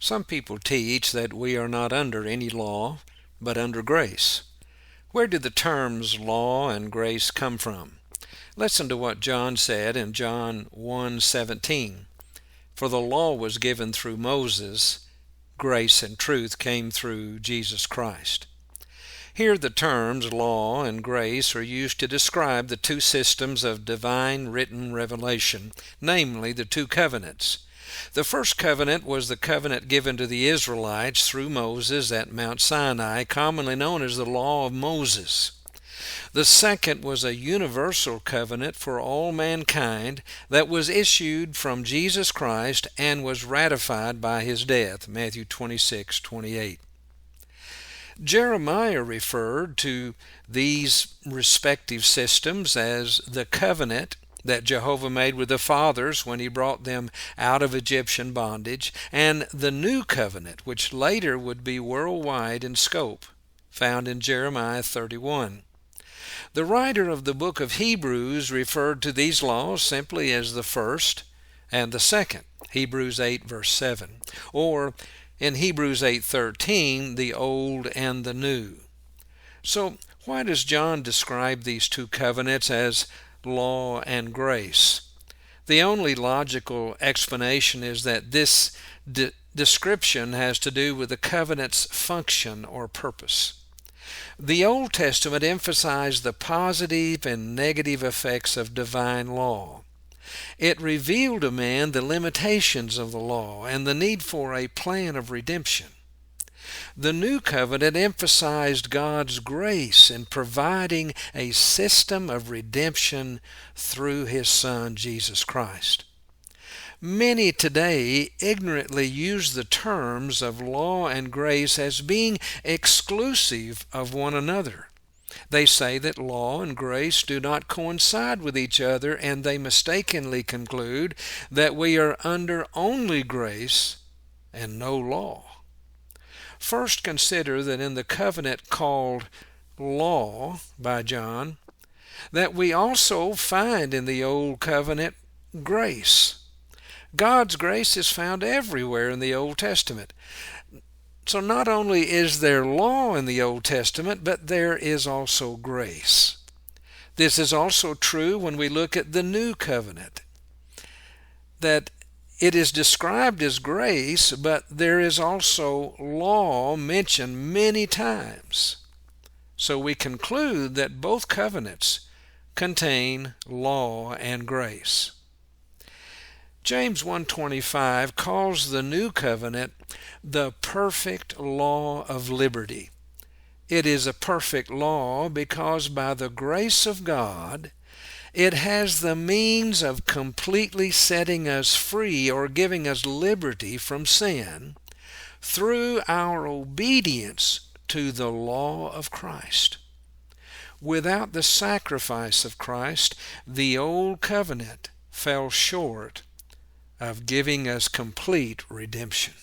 Some people teach that we are not under any law, but under grace. Where do the terms law and grace come from? Listen to what John said in John 1:17. For the law was given through Moses, grace and truth came through Jesus Christ. Here the terms law and grace are used to describe the two systems of divine written revelation, namely the two covenants. The first covenant was the covenant given to the Israelites through Moses at Mount Sinai, commonly known as the Law of Moses. The second was a universal covenant for all mankind that was issued from Jesus Christ and was ratified by his death, Matthew 26:28. Jeremiah referred to these respective systems as the covenant that Jehovah made with the fathers when he brought them out of Egyptian bondage, and the new covenant, which later would be worldwide in scope, found in Jeremiah 31. The writer of the book of Hebrews referred to these laws simply as the first and the second, Hebrews 8 verse 7, or in Hebrews 8:13, the old and the new. So why does John describe these two covenants as law and grace? The only logical explanation is that this description has to do with the covenant's function or purpose. The Old Testament emphasized the positive and negative effects of divine law. It revealed to man the limitations of the law and the need for a plan of redemption. The New Covenant emphasized God's grace in providing a system of redemption through His Son, Jesus Christ. Many today ignorantly use the terms of law and grace as being exclusive of one another. They say that law and grace do not coincide with each other, and they mistakenly conclude that we are under only grace and no law. First, consider that in the covenant called law by John, that we also find in the Old Covenant grace. God's grace is found everywhere in the Old Testament. So not only is there law in the Old Testament, but there is also grace. This is also true when we look at the New Covenant, that it is described as grace, but there is also law mentioned many times. So we conclude that both covenants contain law and grace. James 1:25 calls the new covenant the perfect law of liberty. It is a perfect law because by the grace of God, it has the means of completely setting us free or giving us liberty from sin through our obedience to the law of Christ. Without the sacrifice of Christ, the old covenant fell short of giving us complete redemption.